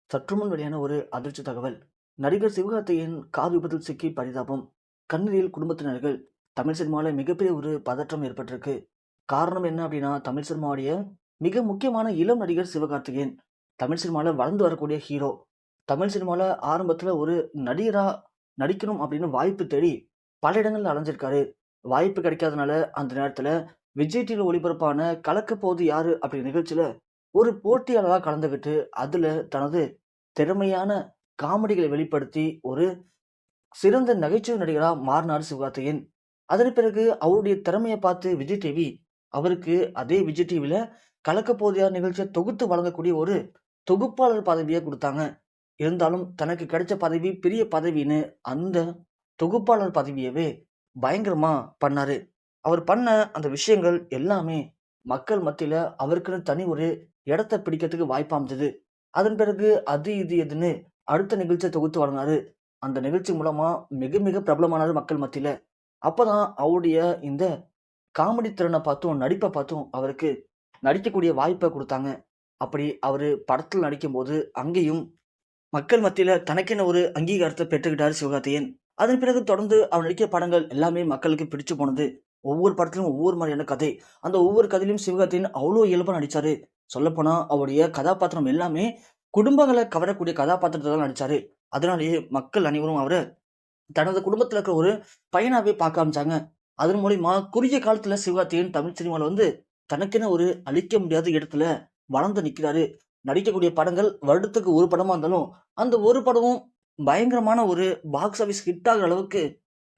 சற்றுமுன் வெளியான ஒரு அதிர்ச்சி தகவல். நடிகர் சிவகார்த்திகேயன் கார் விபத்தில் சிக்கி பரிதாபம். கண்ணீரில் குடும்பத்தினர்கள். தமிழ் சினிமால மிகப்பெரிய ஒரு பதற்றம் ஏற்பட்டிருக்கு. காரணம் என்ன அப்படின்னா, தமிழ் சினிமாவுடைய மிக முக்கியமான இளம் நடிகர் சிவகார்த்திகேயன். தமிழ் சினிமால வளர்ந்து வரக்கூடிய ஹீரோ. தமிழ் சினிமால ஆரம்பத்துல ஒரு நடிகரா நடிக்கணும் அப்படின்னு வாய்ப்பு தேடி பல இடங்கள்ல அலைஞ்சிருக்காரு. வாய்ப்பு கிடைக்காதனால அந்த நேரத்துல விஜய் டிவில ஒளிபரப்பான கலக்கப் போவது யாரு அப்படிங்கிற நிகழ்ச்சியில ஒரு போட்டியாளரா கலந்துகிட்டு, அதுல தனது திறமையான காமெடிகளை வெளிப்படுத்தி ஒரு சிறந்த நகைச்சுவை நடிகரா மாறினார் சிவகார்த்திகேயன். அதன் பிறகு அவருடைய திறமைய பார்த்து விஜய் டிவி, அவருக்கு அதே விஜய் டிவில கலக்கப் போவது யார் நிகழ்ச்சிய தொகுத்து வழங்கக்கூடிய ஒரு தொகுப்பாளர் பதவிய குடுத்தாங்க. இருந்தாலும் தனக்கு கிடைச்ச பதவி பெரிய பதவின்னு அந்த தொகுப்பாளர் பதவியவே பயங்கரமா பண்ணாரு. அவர் பண்ண அந்த விஷயங்கள் எல்லாமே மக்கள் மத்தியில அவருக்குன்னு தனி ஒரு இடத்த பிடிக்கிறதுக்கு வாய்ப்பா அமைஞ்சது. அதன் பிறகு அது, இது, எதுன்னு அடுத்த நிகழ்ச்சிய தொகுத்து வழங்குனாரு. அந்த நிகழ்ச்சி மூலமா மிக, மிக பிரபலமானாரு மக்கள் மத்தியில. அப்பதான் அவருடைய இந்த காமெடி திறன பார்த்தும், நடிப்ப பார்த்தும் அவருக்கு நடிக்கக்கூடிய வாய்ப்ப குடுத்தாங்க. அப்படி அவரு படத்துல நடிக்கும்போது, அங்கேயும் மக்கள் மத்தியில தனக்கென ஒரு அங்கீகாரத்த பெற்றுக்கிட்டாரு சிவகார்த்திகேயன். அதன் பிறகு தொடர்ந்து அவர் நடிக்கிற படங்கள் எல்லாமே மக்களுக்கு பிடிச்சு போனது. ஒவ்வொரு படத்திலும் ஒவ்வொரு மாரியான கதை. அந்த ஒவ்வொரு கதையிலும் சிவகார்த்திகேயன் அவ்ளோ இயல்பா நடிச்சாரு. சொல்லப்போனா அவருடைய கதாபாத்திரம் எல்லாமே குடும்பங்கள கவரக்கூடிய கதாபாத்திரத்துல தான் நடிச்சாரு. அதனாலேயே மக்கள் அனைவரும் அவர தனது குடும்பத்துல இருக்கிற ஒரு பையனாவே பார்க்க ஆரம்பிச்சாங்க. அதன் மூலியமா குறுகிய காலத்துல சிவகார்த்திகேயன் தமிழ் சினிமால வந்து தனக்கென ஒரு அழிக்க முடியாத இடத்துல வளர்ந்து நிக்கிறாரு. நடிக்கக்கூடிய படங்கள் வருடத்துக்கு ஒரு படமா இருந்தாலும், அந்த ஒரு படமும் பயங்கரமான ஒரு பாக்ஸ் ஆஃபிஸ் ஹிட் ஆகுற அளவுக்கு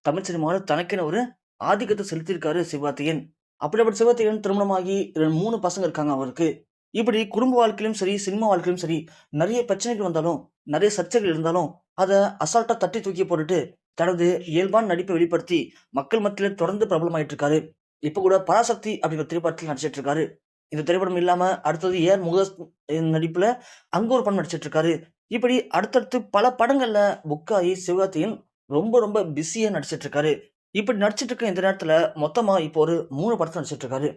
தமிழ் சினிமாவுல தனக்கென ஒரு ஆதிக்கத்த செலுத்தியிருக்காரு சிவகார்த்திகேயன். அப்படிப்பட்ட சிவகார்த்திகேயன் திருமணமாகி 3 பசங்க இருக்காங்க அவருக்கு. இப்படி குடும்ப வாழ்க்கையிலும் சரி, சினிமா வாழ்க்கையிலும் சரி, நெறைய பிரச்சனைகள் வந்தாலும், நெறைய சர்ச்சைகள் இருந்தாலும், அத அசால்ட்டா தட்டி தூக்கி போட்டுட்டு, தனது இயல்பான நடிப்பை வெளிப்படுத்தி, மக்கள் மத்தியில தொடர்ந்து பிரபலமாயிட்டு இருக்காரு. இப்ப கூட பராசக்தி அப்படிங்கிற திரைப்படத்துல நடிச்சிட்டு இருக்காரு. இந்த திரைப்படம் இல்லாம அடுத்தது ஏஆர் முருகதாஸ் நடிப்புல அங்க ஒரு படம் நடிச்சிட்டு இருக்காரு. இப்படி அடுத்தடுத்து பல படங்கள்ல புக் ஆயி சிவகார்த்திகேயன் ரொம்ப ரொம்ப பிஸியா நடிச்சிட்டு இருக்காரு. இப்படி நடிச்சிட்டு இருக்க இந்த நேரத்துல மொத்தமா இப்போ ஒரு 3 படத்துல நடிச்சிட்டு இருக்காரு.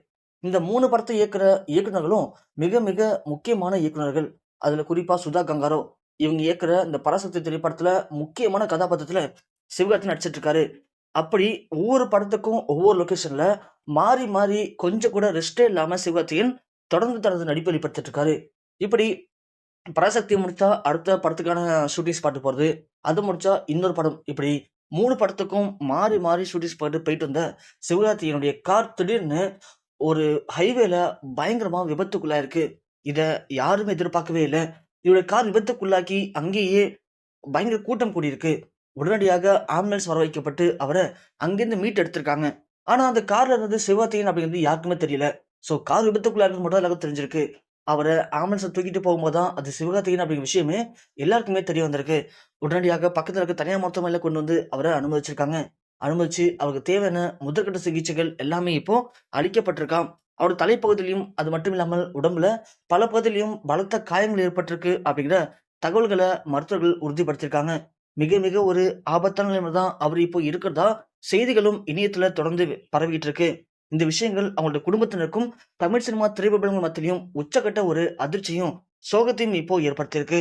இந்த 3 படத்த இயக்குற இயக்குனர்களும் மிக மிக முக்கியமான இயக்குனர்கள். அதுல குறிப்பா சுதா கங்காரோ, இவங்க இயக்குற இந்த பராசக்தி திரைப்படத்துல முக்கியமான கதாபாத்திரத்துல சிவகார்த்திகேயன் நடிச்சிட்டு இருக்காரு. அப்படி ஒவ்வொரு படத்துக்கும் ஒவ்வொரு லொகேஷன்ல மாறி மாறி கொஞ்சம் கூட ரெஸ்ட்டே இல்லாம சிவகார்த்திகேயன் தொடர்ந்து தனது நடிப்பை வெளிப்படுத்திட்டு இருக்காரு. இப்படி பராசக்தி முடிச்சா அடுத்த படத்துக்கான ஷூட்டிங் ஸ்பாட் போறது. அது முடிச்சா இன்னொரு படம். இப்படி 3 படத்துக்கும் மாறி மாறி ஷூட்டிங் ஸ்பாட் போயிட்டு வந்த சிவகார்த்திகேயனுடைய கார் திடீர்னு ஒரு ஹைவேல பயங்கரமா விபத்துக்குள்ளாயிருக்கு. இத யாருமே எதிர்பார்க்கவே இல்ல. இவருடைய கார் விபத்துக்குள்ளாக்கி அங்கேயே பயங்கர கூட்டம் கூடியிருக்கு. உடனடியாக ஆம்புலன்ஸ் வரவைக்கப்பட்டு அவர அங்கேருந்து மீட்டு எடுத்திருக்காங்க. ஆனா அந்த கார்ல இருந்தது சிவகார்த்திகேயன் அப்படிங்கிறது யாருக்குமே தெரியல. கார் விபத்துக்குள்ளானது மட்டும் தான் எல்லாருக்கும் தெரிஞ்சிருக்கு. அவர ஆம்புலன்ஸ்ல தூக்கிட்டு போகும்போது தான் அது சிவகார்த்திகேயன் அப்படிங்கிற விஷயமே எல்லாருக்குமே தெரிய வந்திருக்கு. உடனடியாக பக்கத்துல இருக்க தனியார் மருத்துவமனையில கொண்டு வந்து அவர அனுமதிச்சிருக்காங்க. அனுமதிச்சு அவருக்கு தேவையான முதற்கட்ட சிகிச்சைகள் எல்லாமே இப்போ அளிக்கப்பட்டிருக்காம். அவரோட தலைப்பகுதியிலும், அது மட்டும் இல்லாமல் உடம்புல பல பகுதியிலும் பலத்த காயங்கள் ஏற்பட்டிருக்கு அப்படிங்கிற தகவல்கள மருத்துவர்கள் உறுதிப்படுத்தியிருக்காங்க. மிக மிக ஒரு ஆபத்தான நிலைமையில தான் அவரு இப்போ இருக்கிறதா செய்திகளும் இணையத்துல தொடர்ந்து பரவிட்டு இருக்கு. இந்த விஷயங்கள் அவங்களுடைய குடும்பத்தினருக்கும், தமிழ் சினிமா திரைப்பிரபலங்கள் மத்தியிலும் உச்சக்கட்ட ஒரு அதிர்ச்சியும், சோகத்தையும் இப்போ ஏற்படுத்தியிருக்கு.